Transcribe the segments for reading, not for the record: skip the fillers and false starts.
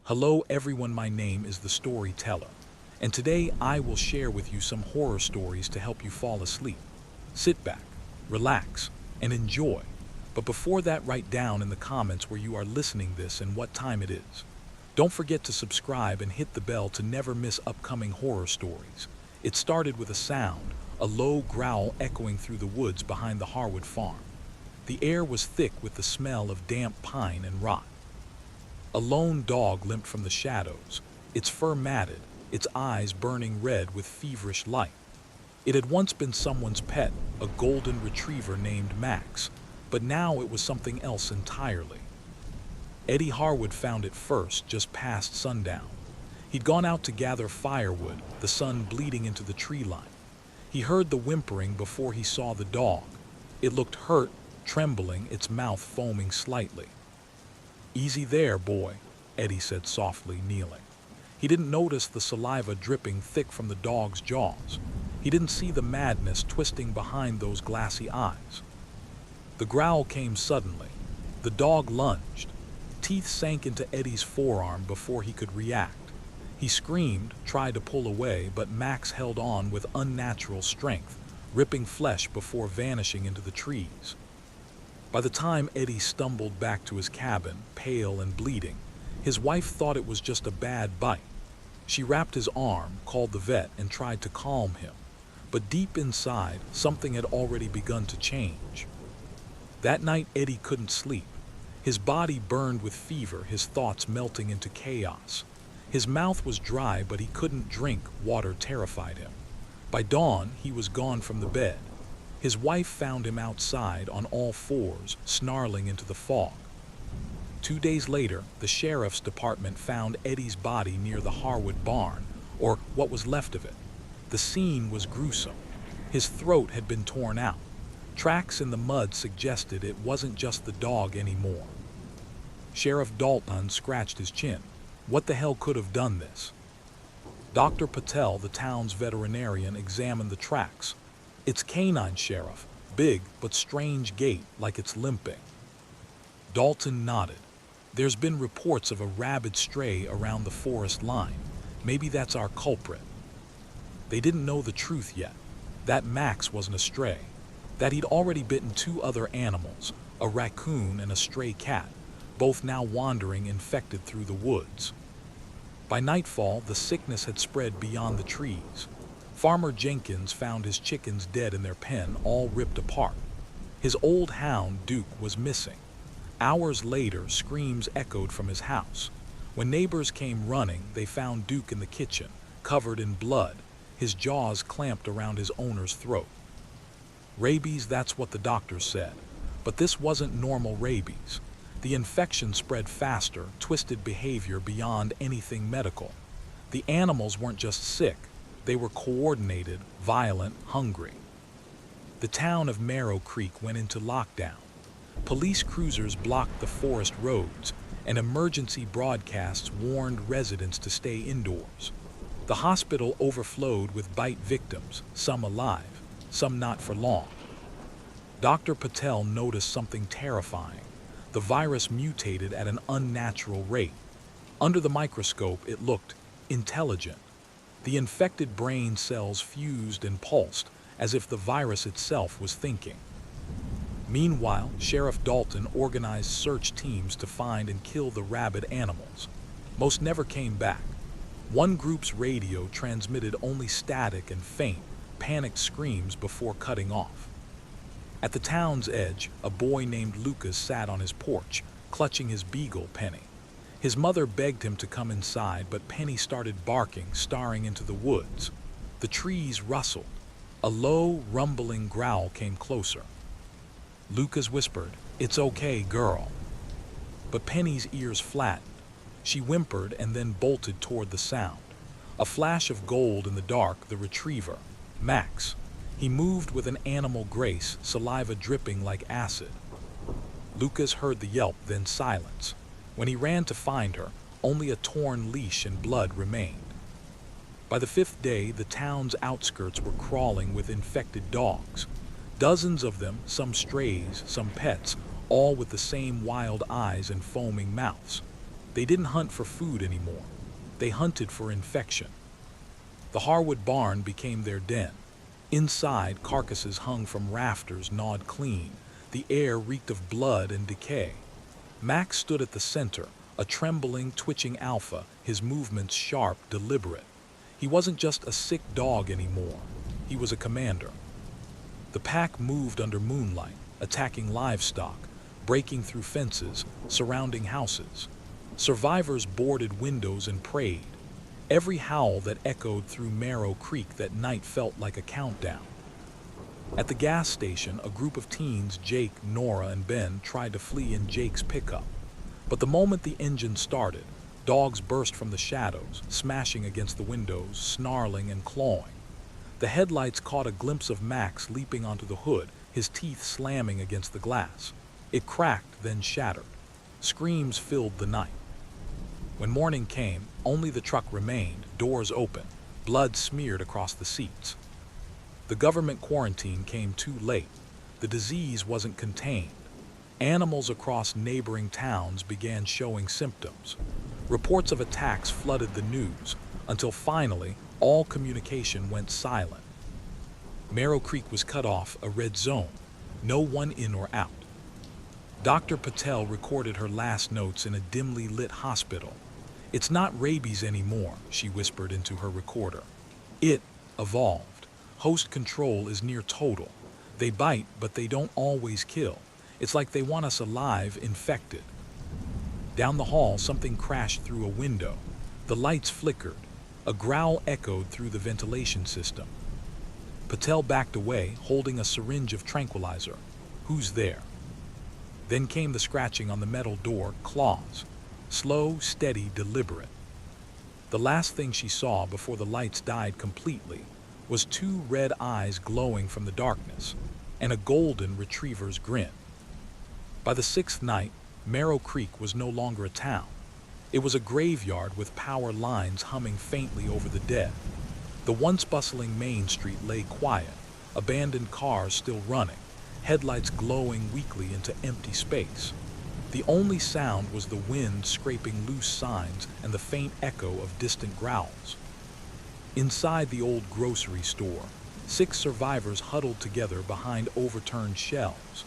Hello everyone, my name is the Storyteller, and today I will share with you some horror stories to help you fall asleep. Sit back, relax, and enjoy. But before that, write down in the comments where you are listening this and what time it is. Don't forget to subscribe and hit the bell to never miss upcoming horror stories. It started with a sound, a low growl echoing through the woods behind the Harwood farm. The air was thick with the smell of damp pine and rot. A lone dog limped from the shadows, its fur matted, its eyes burning red with feverish light. It had once been someone's pet, a golden retriever named Max, but now it was something else entirely. Eddie Harwood found it first just past sundown. He'd gone out to gather firewood, the sun bleeding into the tree line. He heard the whimpering before he saw the dog. It looked hurt, trembling, its mouth foaming slightly. "Easy there, boy," Eddie said softly, kneeling. He didn't notice the saliva dripping thick from the dog's jaws. He didn't see the madness twisting behind those glassy eyes. The growl came suddenly. The dog lunged. Teeth sank into Eddie's forearm before he could react. He screamed, tried to pull away, but Max held on with unnatural strength, ripping flesh before vanishing into the trees. By the time Eddie stumbled back to his cabin, pale and bleeding, his wife thought it was just a bad bite. She wrapped his arm, called the vet, and tried to calm him. But deep inside, something had already begun to change. That night, Eddie couldn't sleep. His body burned with fever, his thoughts melting into chaos. His mouth was dry, but he couldn't drink. Water terrified him. By dawn, he was gone from the bed. His wife found him outside on all fours, snarling into the fog. 2 days later, the sheriff's department found Eddie's body near the Harwood barn, or what was left of it. The scene was gruesome. His throat had been torn out. Tracks in the mud suggested it wasn't just the dog anymore. Sheriff Dalton scratched his chin. What the hell could have done this? Dr. Patel, the town's veterinarian, examined the tracks. "It's canine, Sheriff. Big, but strange gait, like it's limping." Dalton nodded. "There's been reports of a rabid stray around the forest line. Maybe that's our culprit." They didn't know the truth yet. That Max wasn't a stray. That he'd already bitten 2 other animals, a raccoon and a stray cat, both now wandering infected through the woods. By nightfall, the sickness had spread beyond the trees. Farmer Jenkins found his chickens dead in their pen, all ripped apart. His old hound, Duke, was missing. Hours later, screams echoed from his house. When neighbors came running, they found Duke in the kitchen, covered in blood, his jaws clamped around his owner's throat. Rabies, that's what the doctors said. But this wasn't normal rabies. The infection spread faster, twisted behavior beyond anything medical. The animals weren't just sick. They were coordinated, violent, hungry. The town of Marrow Creek went into lockdown. Police cruisers blocked the forest roads, and emergency broadcasts warned residents to stay indoors. The hospital overflowed with bite victims, some alive, some not for long. Dr. Patel noticed something terrifying. The virus mutated at an unnatural rate. Under the microscope, it looked intelligent. The infected brain cells fused and pulsed, as if the virus itself was thinking. Meanwhile, Sheriff Dalton organized search teams to find and kill the rabid animals. Most never came back. One group's radio transmitted only static and faint, panicked screams before cutting off. At the town's edge, a boy named Lucas sat on his porch, clutching his beagle, Penny. His mother begged him to come inside, but Penny started barking, staring into the woods. The trees rustled. A low, rumbling growl came closer. Lucas whispered, "It's okay, girl." But Penny's ears flattened. She whimpered and then bolted toward the sound. A flash of gold in the dark, the retriever, Max. He moved with an animal grace, saliva dripping like acid. Lucas heard the yelp, then silence. When he ran to find her, only a torn leash and blood remained. By the 5th day, the town's outskirts were crawling with infected dogs. Dozens of them, some strays, some pets, all with the same wild eyes and foaming mouths. They didn't hunt for food anymore. They hunted for infection. The Harwood barn became their den. Inside, carcasses hung from rafters gnawed clean. The air reeked of blood and decay. Max stood at the center, a trembling, twitching alpha, his movements sharp, deliberate. He wasn't just a sick dog anymore. He was a commander. The pack moved under moonlight, attacking livestock, breaking through fences, surrounding houses. Survivors boarded windows and prayed. Every howl that echoed through Marrow Creek that night felt like a countdown. At the gas station, a group of teens, Jake, Nora, and Ben, tried to flee in Jake's pickup. But the moment the engine started, dogs burst from the shadows, smashing against the windows, snarling and clawing. The headlights caught a glimpse of Max leaping onto the hood, his teeth slamming against the glass. It cracked, then shattered. Screams filled the night. When morning came, only the truck remained, doors open, blood smeared across the seats. The government quarantine came too late. The disease wasn't contained. Animals across neighboring towns began showing symptoms. Reports of attacks flooded the news, until finally, all communication went silent. Marrow Creek was cut off, a red zone, no one in or out. Dr. Patel recorded her last notes in a dimly lit hospital. "It's not rabies anymore," she whispered into her recorder. "It evolved. Host control is near total. They bite, but they don't always kill. It's like they want us alive, infected." Down the hall, something crashed through a window. The lights flickered. A growl echoed through the ventilation system. Patel backed away, holding a syringe of tranquilizer. "Who's there?" Then came the scratching on the metal door, claws. Slow, steady, deliberate. The last thing she saw before the lights died completely was two red eyes glowing from the darkness, and a golden retriever's grin. By the sixth night, Marrow Creek was no longer a town. It was a graveyard with power lines humming faintly over the dead. The once bustling Main Street lay quiet, abandoned cars still running, headlights glowing weakly into empty space. The only sound was the wind scraping loose signs and the faint echo of distant growls. Inside the old grocery store, 6 survivors huddled together behind overturned shelves.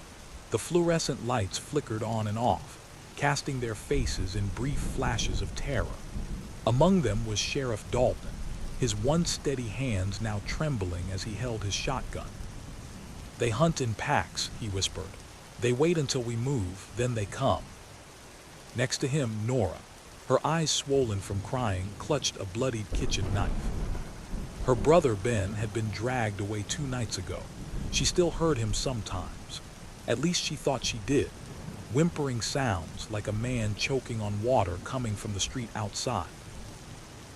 The fluorescent lights flickered on and off, casting their faces in brief flashes of terror. Among them was Sheriff Dalton, his once steady hands now trembling as he held his shotgun. "They hunt in packs," he whispered. "They wait until we move, then they come." Next to him, Nora, her eyes swollen from crying, clutched a bloodied kitchen knife. Her brother Ben had been dragged away 2 nights ago. She still heard him sometimes. At least she thought she did. Whimpering sounds like a man choking on water coming from the street outside.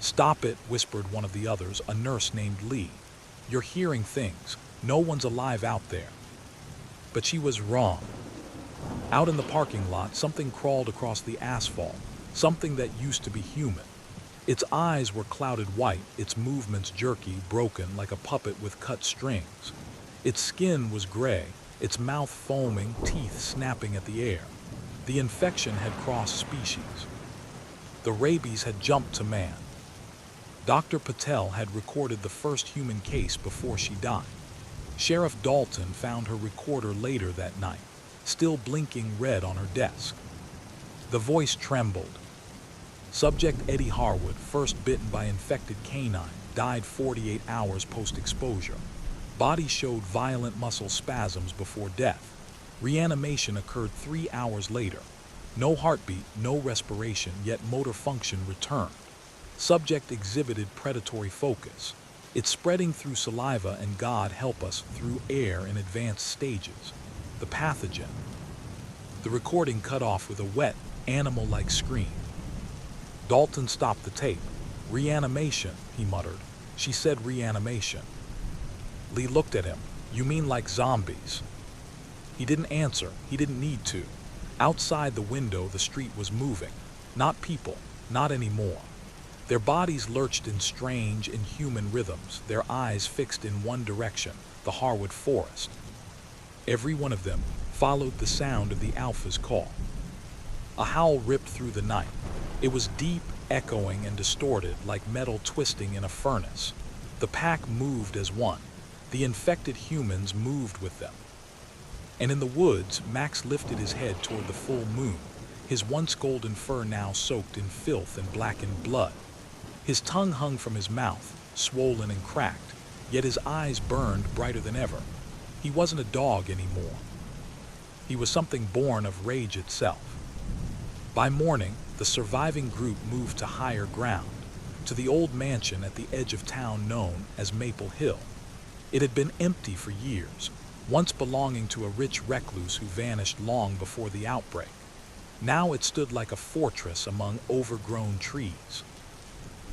"Stop it," whispered one of the others, a nurse named Lee. "You're hearing things. No one's alive out there." But she was wrong. Out in the parking lot, something crawled across the asphalt, something that used to be human. Its eyes were clouded white, its movements jerky, broken like a puppet with cut strings. Its skin was gray, its mouth foaming, teeth snapping at the air. The infection had crossed species. The rabies had jumped to man. Dr. Patel had recorded the first human case before she died. Sheriff Dalton found her recorder later that night, still blinking red on her desk. The voice trembled. Subject Eddie Harwood, first bitten by infected canine, died 48 hours post-exposure. Body showed violent muscle spasms before death. Reanimation occurred 3 hours later. No heartbeat, no respiration, yet motor function returned. Subject exhibited predatory focus. It's spreading through saliva and, God help us, through air in advanced stages. The pathogen. The recording cut off with a wet, animal-like scream. Dalton stopped the tape. "Reanimation," he muttered. "She said reanimation." Lee looked at him. "You mean like zombies?" He didn't answer. He didn't need to. Outside the window, the street was moving. Not people. Not anymore. Their bodies lurched in strange, inhuman rhythms, their eyes fixed in one direction, the Harwood forest. Every one of them followed the sound of the Alpha's call. A howl ripped through the night. It was deep, echoing, and distorted like metal twisting in a furnace. The pack moved as one. The infected humans moved with them. And in the woods, Max lifted his head toward the full moon, his once golden fur now soaked in filth and blackened blood. His tongue hung from his mouth, swollen and cracked, yet his eyes burned brighter than ever. He wasn't a dog anymore. He was something born of rage itself. By morning, the surviving group moved to higher ground, to the old mansion at the edge of town known as Maple Hill. It had been empty for years, once belonging to a rich recluse who vanished long before the outbreak. Now it stood like a fortress among overgrown trees.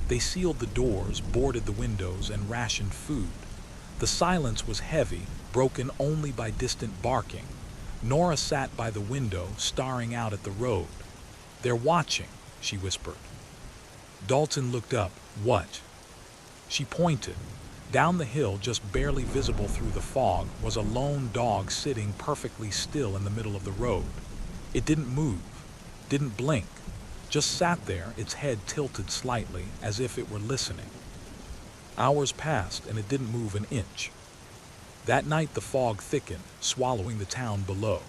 They sealed the doors, boarded the windows, and rationed food. The silence was heavy, broken only by distant barking. Nora sat by the window, staring out at the road. "They're watching," she whispered. Dalton looked up. "What?" She pointed. Down the hill, just barely visible through the fog, was a lone dog sitting perfectly still in the middle of the road. It didn't move, didn't blink, just sat there, its head tilted slightly, as if it were listening. Hours passed, and it didn't move an inch. That night the fog thickened, swallowing the town below.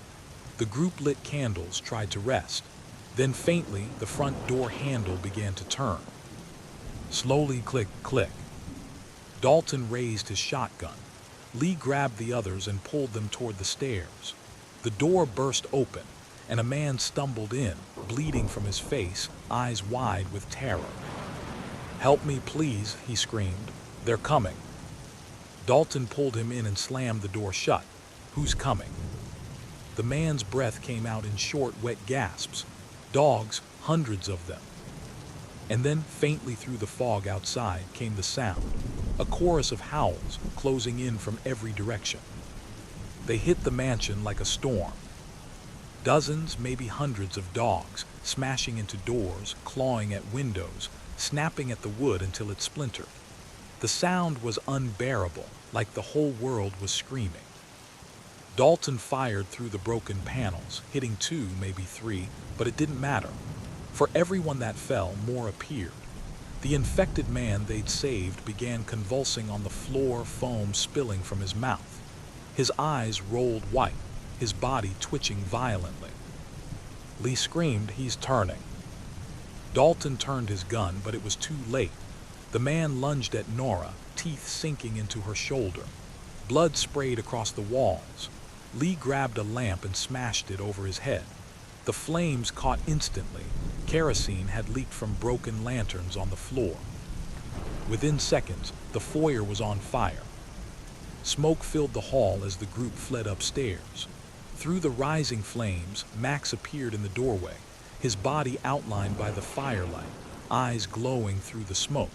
The group lit candles, tried to rest. Then faintly, the front door handle began to turn. Slowly, click, click. Dalton raised his shotgun. Lee grabbed the others and pulled them toward the stairs. The door burst open, and a man stumbled in, bleeding from his face, eyes wide with terror. "Help me, please," he screamed. "They're coming." Dalton pulled him in and slammed the door shut. "Who's coming?" The man's breath came out in short, wet gasps. Dogs, hundreds of them. And then, faintly through the fog outside, came the sound. A chorus of howls, closing in from every direction. They hit the mansion like a storm. Dozens, maybe hundreds of dogs, smashing into doors, clawing at windows, snapping at the wood until it splintered. The sound was unbearable, like the whole world was screaming. Dalton fired through the broken panels, hitting 2, maybe 3, but it didn't matter. For everyone that fell, more appeared. The infected man they'd saved began convulsing on the floor, foam spilling from his mouth. His eyes rolled white, his body twitching violently. Lee screamed, "He's turning." Dalton turned his gun, but it was too late. The man lunged at Nora, teeth sinking into her shoulder. Blood sprayed across the walls. Lee grabbed a lamp and smashed it over his head. The flames caught instantly. Kerosene had leaked from broken lanterns on the floor. Within seconds, the foyer was on fire. Smoke filled the hall as the group fled upstairs. Through the rising flames, Max appeared in the doorway, his body outlined by the firelight, eyes glowing through the smoke.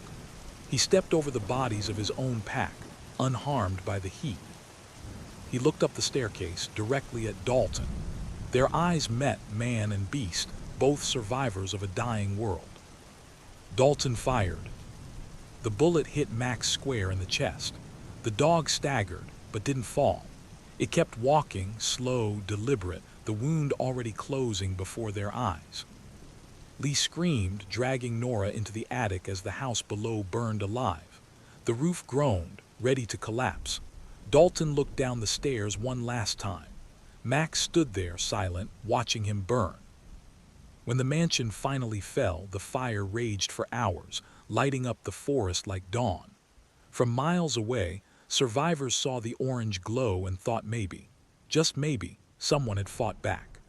He stepped over the bodies of his own pack, unharmed by the heat. He looked up the staircase, directly at Dalton. Their eyes met, man and beast, both survivors of a dying world. Dalton fired. The bullet hit Max square in the chest. The dog staggered, but didn't fall. It kept walking, slow, deliberate, the wound already closing before their eyes. Lee screamed, dragging Nora into the attic as the house below burned alive. The roof groaned, ready to collapse. Dalton looked down the stairs one last time. Max stood there, silent, watching him burn. When the mansion finally fell, the fire raged for hours, lighting up the forest like dawn. From miles away, survivors saw the orange glow and thought maybe, just maybe, someone had fought back.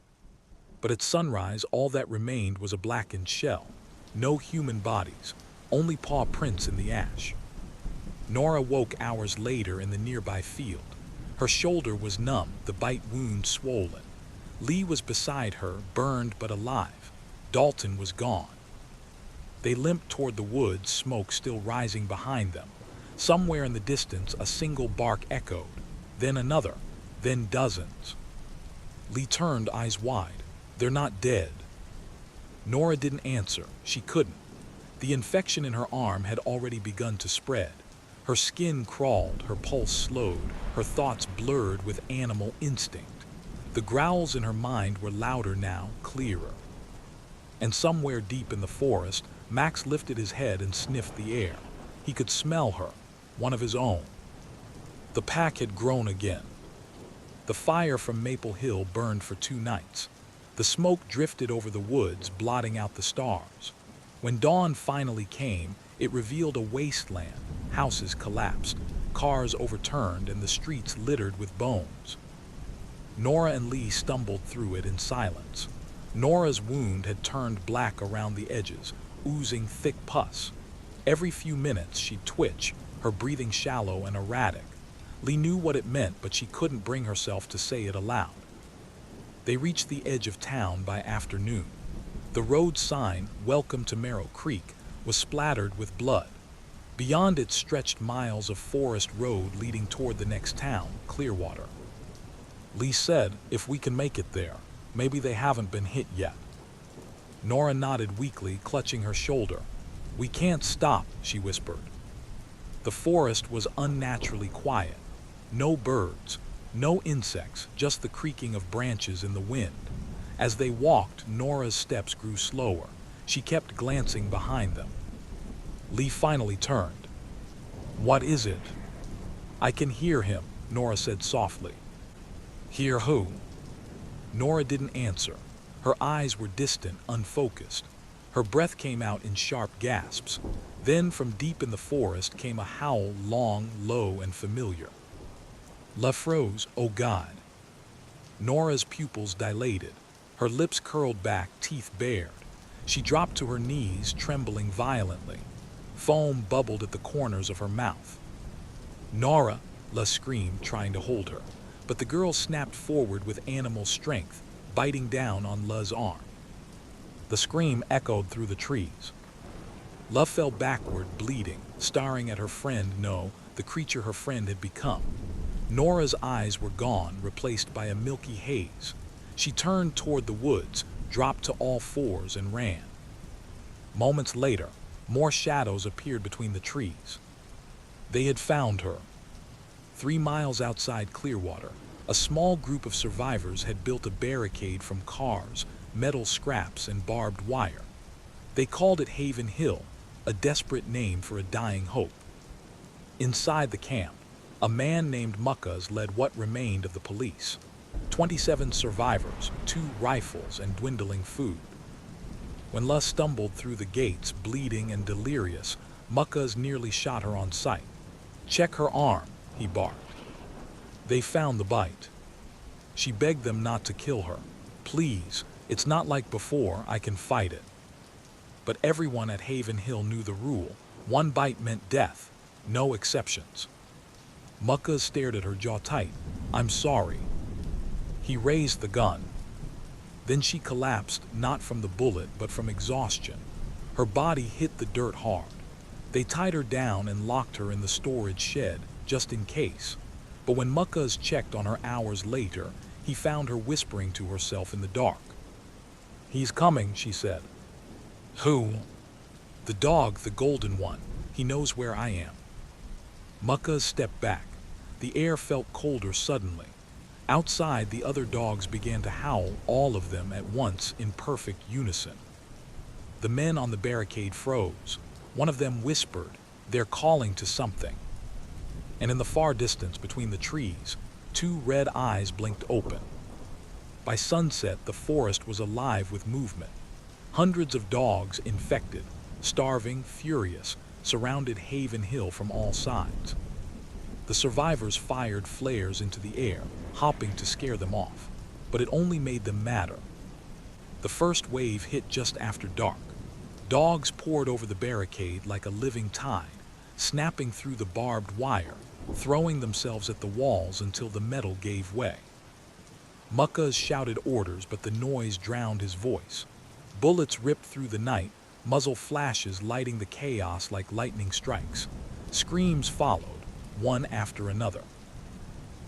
But at sunrise, all that remained was a blackened shell. No human bodies, only paw prints in the ash. Nora woke hours later in the nearby field. Her shoulder was numb, the bite wound swollen. Lee was beside her, burned but alive. Dalton was gone. They limped toward the woods, smoke still rising behind them. Somewhere in the distance, a single bark echoed, then another, then dozens. Lee turned, eyes wide. "They're not dead." Nora didn't answer. She couldn't. The infection in her arm had already begun to spread. Her skin crawled, her pulse slowed, her thoughts blurred with animal instinct. The growls in her mind were louder now, clearer. And somewhere deep in the forest, Max lifted his head and sniffed the air. He could smell her, one of his own. The pack had grown again. The fire from Maple Hill burned for 2 nights. The smoke drifted over the woods, blotting out the stars. When dawn finally came, it revealed a wasteland. Houses collapsed, cars overturned, and the streets littered with bones. Nora and Lee stumbled through it in silence. Nora's wound had turned black around the edges, oozing thick pus. Every few minutes she'd twitch, her breathing shallow and erratic. Lee knew what it meant, but she couldn't bring herself to say it aloud. They reached the edge of town by afternoon. The road sign, "Welcome to Merrow Creek," was splattered with blood. Beyond it stretched miles of forest road leading toward the next town, Clearwater. Lee said, "If we can make it there, maybe they haven't been hit yet." Nora nodded weakly, clutching her shoulder. "We can't stop," she whispered. The forest was unnaturally quiet. No birds, no insects, just the creaking of branches in the wind. As they walked, Nora's steps grew slower. She kept glancing behind them. Lee finally turned. "What is it?" "I can hear him," Nora said softly. "Hear who?" Nora didn't answer. Her eyes were distant, unfocused. Her breath came out in sharp gasps. Then from deep in the forest came a howl, long, low, and familiar. La froze, "Oh God." Nora's pupils dilated. Her lips curled back, teeth bared. She dropped to her knees, trembling violently. Foam bubbled at the corners of her mouth. "Nora," La screamed, trying to hold her. But the girl snapped forward with animal strength, biting down on La's arm. The scream echoed through the trees. La fell backward, bleeding, staring at her friend, no, the creature her friend had become. Nora's eyes were gone, replaced by a milky haze. She turned toward the woods, dropped to all fours, and ran. Moments later, more shadows appeared between the trees. They had found her. 3 miles outside Clearwater, a small group of survivors had built a barricade from cars, metal scraps, and barbed wire. They called it Haven Hill, a desperate name for a dying hope. Inside the camp, a man named Muckas led what remained of the police. 27 survivors, 2 rifles, and dwindling food. When La stumbled through the gates, bleeding and delirious, Muckas nearly shot her on sight. "Check her arm," he barked. They found the bite. She begged them not to kill her. "Please, it's not like before, I can fight it." But everyone at Haven Hill knew the rule. 1 bite meant death, no exceptions. Muckas stared at her, jaw tight. "I'm sorry." He raised the gun. Then she collapsed, not from the bullet, but from exhaustion. Her body hit the dirt hard. They tied her down and locked her in the storage shed, just in case. But when Muckas checked on her hours later, he found her whispering to herself in the dark. "He's coming," she said. "Who?" "The dog, the golden one. He knows where I am." Muckas stepped back. The air felt colder suddenly. Outside, the other dogs began to howl, all of them at once, in perfect unison. The men on the barricade froze. One of them whispered, "They're calling to something." And in the far distance between the trees, 2 red eyes blinked open. By sunset, the forest was alive with movement. Hundreds of dogs, infected, starving, furious, surrounded Haven Hill from all sides. The survivors fired flares into the air, hopping to scare them off, but it only made them madder. The first wave hit just after dark. Dogs poured over the barricade like a living tide, snapping through the barbed wire, throwing themselves at the walls until the metal gave way. Muckas shouted orders, but the noise drowned his voice. Bullets ripped through the night, muzzle flashes lighting the chaos like lightning strikes. Screams followed, one after another.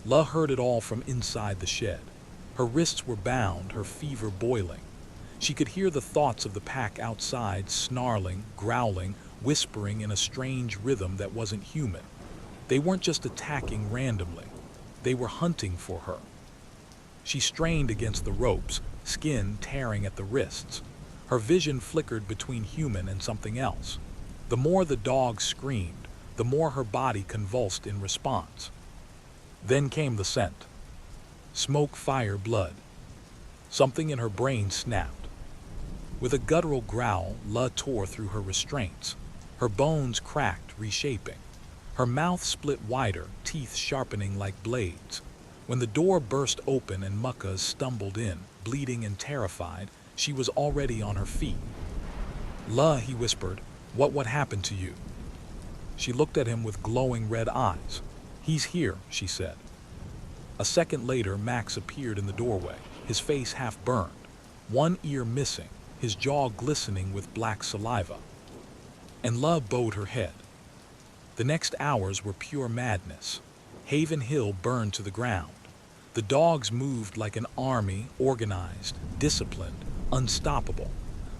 La heard it all from inside the shed. Her wrists were bound, her fever boiling. She could hear the thoughts of the pack outside, snarling, growling, whispering in a strange rhythm that wasn't human. They weren't just attacking randomly. They were hunting for her. She strained against the ropes, skin tearing at the wrists. Her vision flickered between human and something else. The more the dog screamed, the more her body convulsed in response. Then came the scent. Smoke, fire, blood. Something in her brain snapped. With a guttural growl, La tore through her restraints. Her bones cracked, reshaping. Her mouth split wider, teeth sharpening like blades. When the door burst open and Muckas stumbled in, bleeding and terrified, she was already on her feet. La, he whispered, what happened to you? She looked at him with glowing red eyes. He's here, she said. A second later, Max appeared in the doorway, his face half burned, one ear missing, his jaw glistening with black saliva. And La bowed her head. The next hours were pure madness. Haven Hill burned to the ground. The dogs moved like an army, organized, disciplined, unstoppable.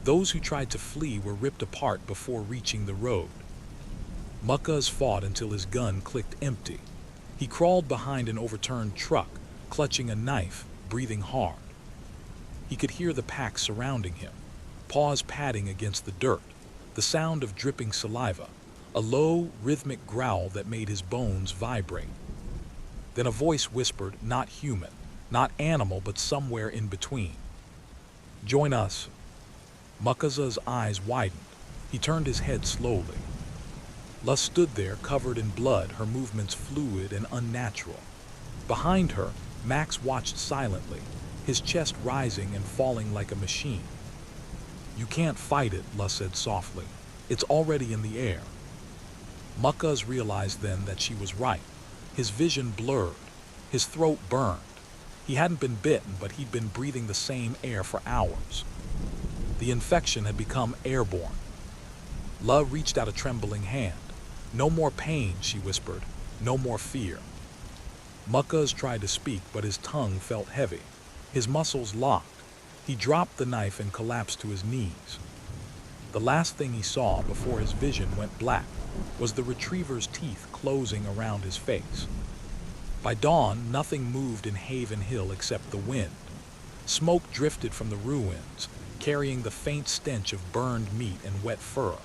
Those who tried to flee were ripped apart before reaching the road. Muckas fought until his gun clicked empty. He crawled behind an overturned truck, clutching a knife, breathing hard. He could hear the pack surrounding him, paws padding against the dirt, the sound of dripping saliva, a low, rhythmic growl that made his bones vibrate. Then a voice whispered, not human, not animal, but somewhere in between. Join us. Mucka's eyes widened. He turned his head slowly. La stood there, covered in blood, her movements fluid and unnatural. Behind her, Max watched silently, his chest rising and falling like a machine. You can't fight it, La said softly. It's already in the air. Muckas realized then that she was right. His vision blurred. His throat burned. He hadn't been bitten, but he'd been breathing the same air for hours. The infection had become airborne. La reached out a trembling hand. No more pain, she whispered. No more fear. Muckas tried to speak, but his tongue felt heavy. His muscles locked. He dropped the knife and collapsed to his knees. The last thing he saw before his vision went black was the retriever's teeth closing around his face. By dawn, nothing moved in Haven Hill except the wind. Smoke drifted from the ruins, carrying the faint stench of burned meat and wet fur.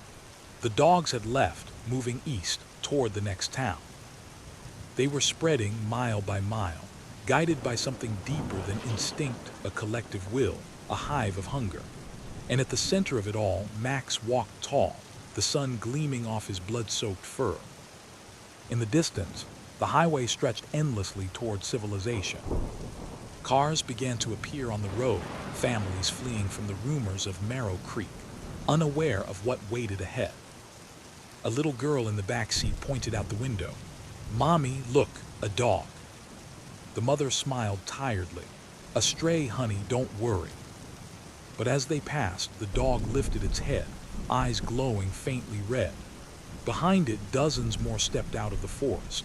The dogs had left, moving east toward the next town. They were spreading mile by mile, guided by something deeper than instinct, a collective will, a hive of hunger. And at the center of it all, Max walked tall, the sun gleaming off his blood-soaked fur. In the distance, the highway stretched endlessly toward civilization. Cars began to appear on the road, families fleeing from the rumors of Marrow Creek, unaware of what waited ahead. A little girl in the back seat pointed out the window. Mommy, look, a dog. The mother smiled tiredly. A stray, honey, don't worry. But as they passed, the dog lifted its head, eyes glowing faintly red. Behind it, dozens more stepped out of the forest.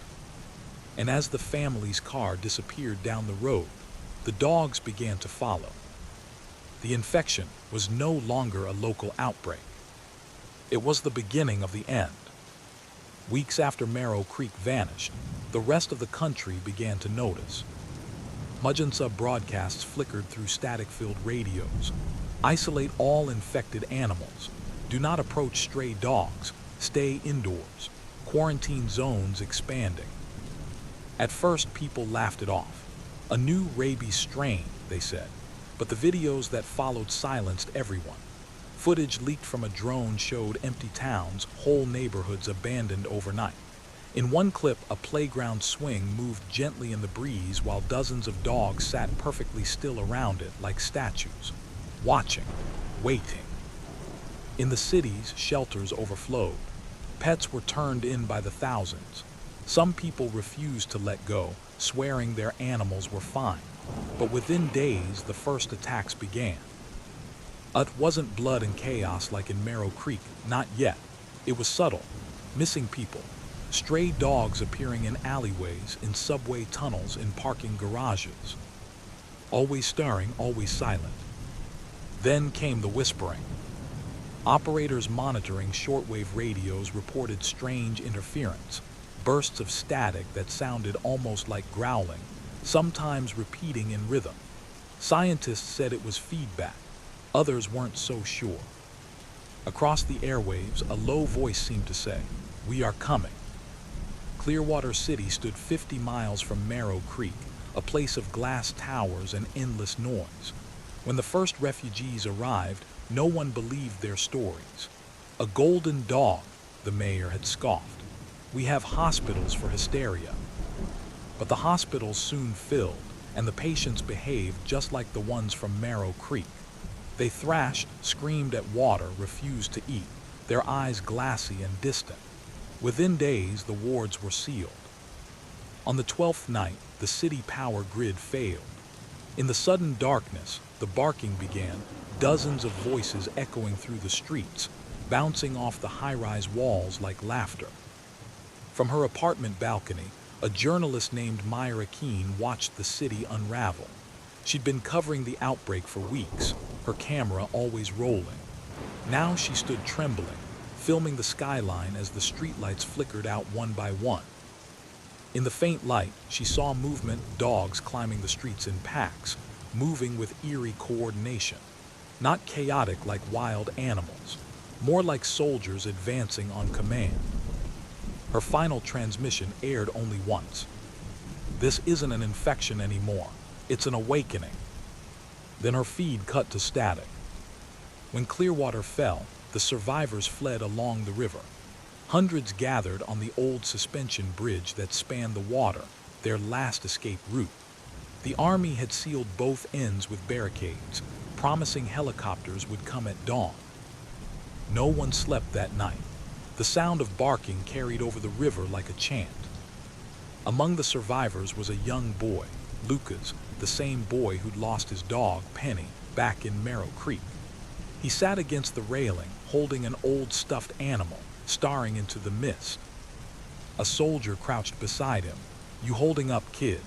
And as the family's car disappeared down the road, the dogs began to follow. The infection was no longer a local outbreak. It was the beginning of the end. Weeks after Marrow Creek vanished, the rest of the country began to notice. Emergency broadcasts flickered through static-filled radios. Isolate all infected animals. Do not approach stray dogs. Stay indoors. Quarantine zones expanding. At first, people laughed it off. A new rabies strain, they said. But the videos that followed silenced everyone. Footage leaked from a drone showed empty towns, whole neighborhoods abandoned overnight. In one clip, a playground swing moved gently in the breeze while dozens of dogs sat perfectly still around it like statues, watching, waiting. In the cities, shelters overflowed. Pets were turned in by the thousands. Some people refused to let go, swearing their animals were fine. But within days, the first attacks began. It wasn't blood and chaos like in Marrow Creek, not yet. It was subtle. Missing people. Stray dogs appearing in alleyways, in subway tunnels, in parking garages. Always stirring, always silent. Then came the whispering. Operators monitoring shortwave radios reported strange interference, bursts of static that sounded almost like growling, sometimes repeating in rhythm. Scientists said it was feedback. Others weren't so sure. Across the airwaves, a low voice seemed to say, "We are coming." Clearwater City stood 50 miles from Marrow Creek, a place of glass towers and endless noise. When the first refugees arrived, no one believed their stories. "A golden dog," the mayor had scoffed. "We have hospitals for hysteria." But the hospitals soon filled, and the patients behaved just like the ones from Marrow Creek. They thrashed, screamed at water, refused to eat, their eyes glassy and distant. Within days, the wards were sealed. On the 12th night, the city power grid failed. In the sudden darkness, the barking began, dozens of voices echoing through the streets, bouncing off the high-rise walls like laughter. From her apartment balcony, a journalist named Myra Keene watched the city unravel. She'd been covering the outbreak for weeks, her camera always rolling. Now she stood trembling, filming the skyline as the streetlights flickered out one by one. In the faint light, she saw movement, dogs climbing the streets in packs, moving with eerie coordination. Not chaotic like wild animals, more like soldiers advancing on command. Her final transmission aired only once. "This isn't an infection anymore. It's an awakening." Then her feed cut to static. When Clearwater fell, the survivors fled along the river. Hundreds gathered on the old suspension bridge that spanned the water, their last escape route. The army had sealed both ends with barricades, promising helicopters would come at dawn. No one slept that night. The sound of barking carried over the river like a chant. Among the survivors was a young boy, Lucas, the same boy who'd lost his dog, Penny, back in Marrow Creek. He sat against the railing, holding an old stuffed animal, staring into the mist. A soldier crouched beside him. "You holding up, kid?"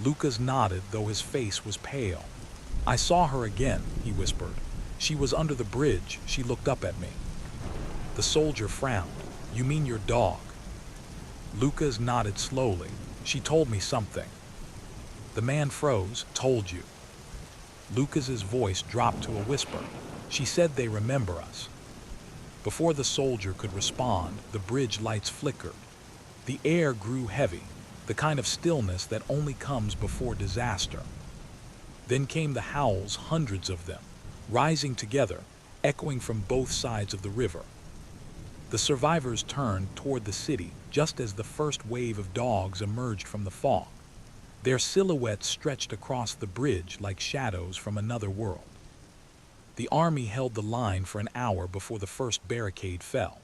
Lucas nodded, though his face was pale. "I saw her again," he whispered. "She was under the bridge. She looked up at me." The soldier frowned. "You mean your dog?" Lucas nodded slowly. "She told me something." The man froze. "Told you?" Lucas's voice dropped to a whisper. "She said they remember us." Before the soldier could respond, the bridge lights flickered. The air grew heavy, the kind of stillness that only comes before disaster. Then came the howls, hundreds of them, rising together, echoing from both sides of the river. The survivors turned toward the city just as the first wave of dogs emerged from the fog. Their silhouettes stretched across the bridge like shadows from another world. The army held the line for an hour before the first barricade fell.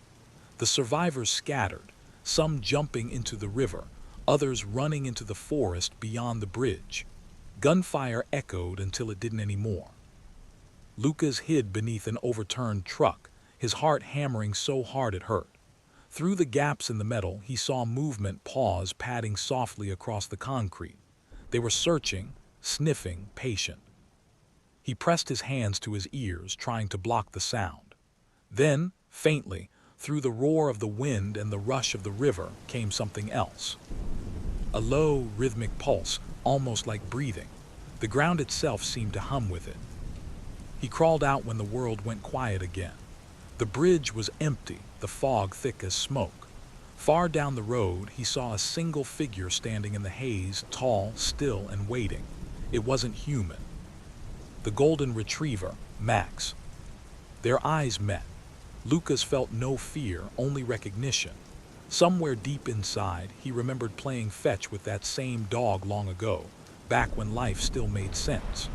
The survivors scattered, some jumping into the river, others running into the forest beyond the bridge. Gunfire echoed until it didn't anymore. Lucas hid beneath an overturned truck, his heart hammering so hard it hurt. Through the gaps in the metal, he saw movement, paws padding softly across the concrete. They were searching, sniffing, patient. He pressed his hands to his ears, trying to block the sound. Then, faintly, through the roar of the wind and the rush of the river, came something else. A low, rhythmic pulse, almost like breathing. The ground itself seemed to hum with it. He crawled out when the world went quiet again. The bridge was empty, the fog thick as smoke. Far down the road, he saw a single figure standing in the haze, tall, still, and waiting. It wasn't human. The golden retriever, Max. Their eyes met. Lucas felt no fear, only recognition. Somewhere deep inside, he remembered playing fetch with that same dog long ago, back when life still made sense.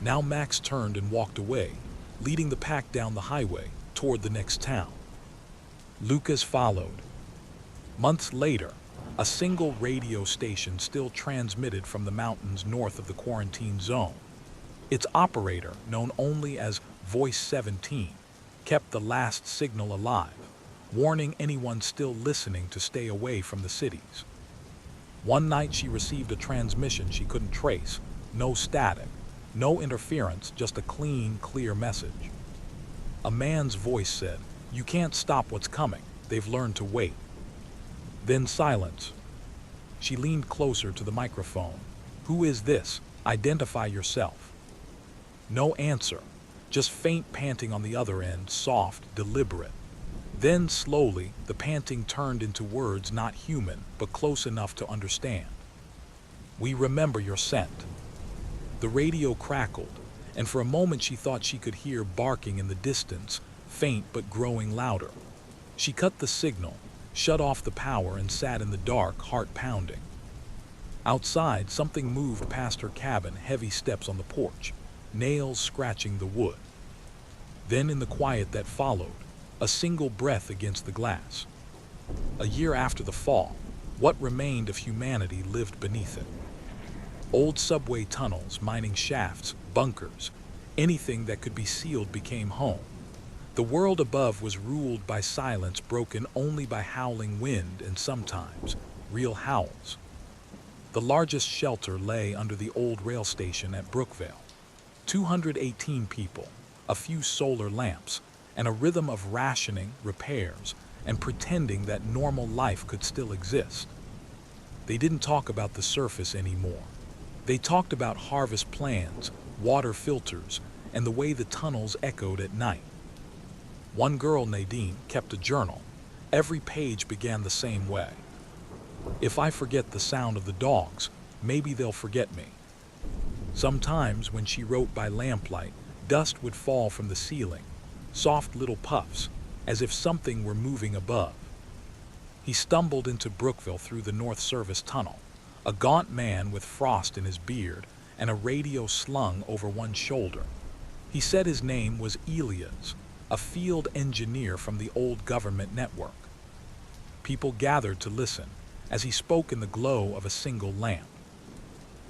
Now Max turned and walked away, leading the pack down the highway toward the next town. Lucas followed. Months later, a single radio station still transmitted from the mountains north of the quarantine zone. Its operator, known only as Voice 17, kept the last signal alive, warning anyone still listening to stay away from the cities. One night she received a transmission she couldn't trace. No static, no interference, just a clean, clear message. A man's voice said, "You can't stop what's coming. They've learned to wait." Then silence. She leaned closer to the microphone. "Who is this? Identify yourself." No answer, just faint panting on the other end, soft, deliberate. Then, slowly, the panting turned into words not human, but close enough to understand. "We remember your scent." The radio crackled, and for a moment she thought she could hear barking in the distance, faint but growing louder. She cut the signal, shut off the power, and sat in the dark, heart pounding. Outside, something moved past her cabin, heavy steps on the porch, nails scratching the wood. Then, in the quiet that followed, a single breath against the glass. A year after the fall, what remained of humanity lived beneath it. Old subway tunnels, mining shafts, bunkers, anything that could be sealed became home. The world above was ruled by silence, broken only by howling wind and sometimes real howls. The largest shelter lay under the old rail station at Brookvale. 218 people, a few solar lamps, and a rhythm of rationing, repairs, and pretending that normal life could still exist. They didn't talk about the surface anymore. They talked about harvest plans, water filters, and the way the tunnels echoed at night. One girl, Nadine, kept a journal. Every page began the same way. "If I forget the sound of the dogs, maybe they'll forget me." Sometimes, when she wrote by lamplight, dust would fall from the ceiling, soft little puffs, as if something were moving above. He stumbled into Brookville through the North Service tunnel, a gaunt man with frost in his beard and a radio slung over one shoulder. He said his name was Elias, a field engineer from the old government network. People gathered to listen as he spoke in the glow of a single lamp.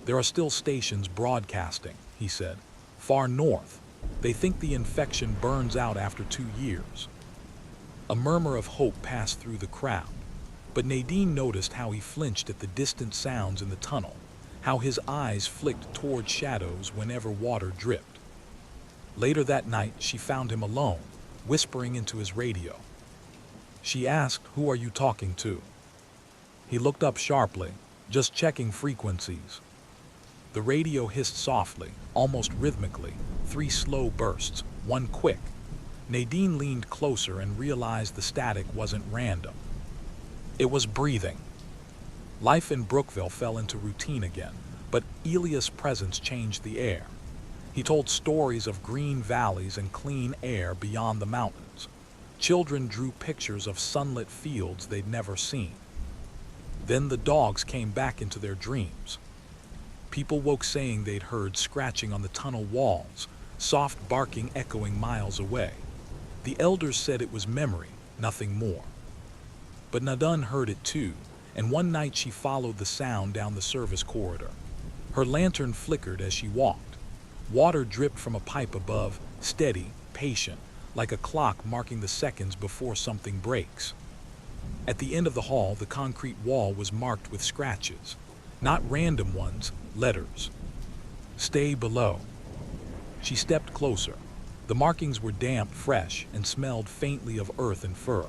"There are still stations broadcasting," he said, "far north. They think the infection burns out after 2 years." A murmur of hope passed through the crowd, but Nadine noticed how he flinched at the distant sounds in the tunnel, how his eyes flicked toward shadows whenever water dripped. Later that night, she found him alone, whispering into his radio. She asked, "Who are you talking to?" He looked up sharply, "Just checking frequencies." The radio hissed softly, almost rhythmically, 3 slow bursts, one quick. Nadine leaned closer and realized the static wasn't random. It was breathing. Life in Brookville fell into routine again, but Elias' presence changed the air. He told stories of green valleys and clean air beyond the mountains. Children drew pictures of sunlit fields they'd never seen. Then the dogs came back into their dreams. People woke saying they'd heard scratching on the tunnel walls, soft barking echoing miles away. The elders said it was memory, nothing more. But Nadine heard it too, and one night she followed the sound down the service corridor. Her lantern flickered as she walked. Water dripped from a pipe above, steady, patient, like a clock marking the seconds before something breaks. At the end of the hall, the concrete wall was marked with scratches. Not random ones, letters. "Stay below." She stepped closer. The markings were damp, fresh, and smelled faintly of earth and fur.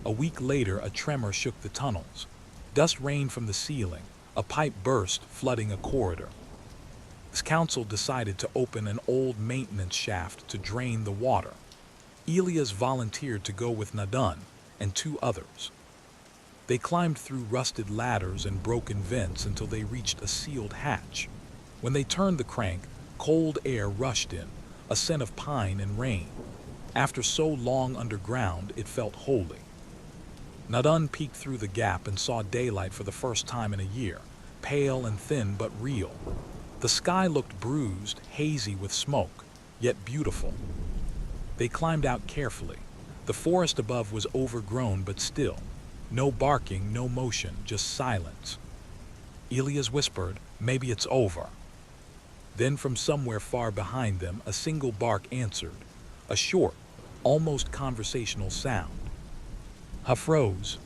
A week later, a tremor shook the tunnels. Dust rained from the ceiling. A pipe burst, flooding a corridor. The council decided to open an old maintenance shaft to drain the water. Elias volunteered to go with Nadine and 2 others. They climbed through rusted ladders and broken vents until they reached a sealed hatch. When they turned the crank, cold air rushed in, a scent of pine and rain. After so long underground, it felt holy. Nadine peeked through the gap and saw daylight for the first time in a year, pale and thin but real. The sky looked bruised, hazy with smoke, yet beautiful. They climbed out carefully. The forest above was overgrown but still. No barking, no motion, just silence. Elias whispered, "Maybe it's over." Then from somewhere far behind them, a single bark answered, a short, almost conversational sound. Ha froze.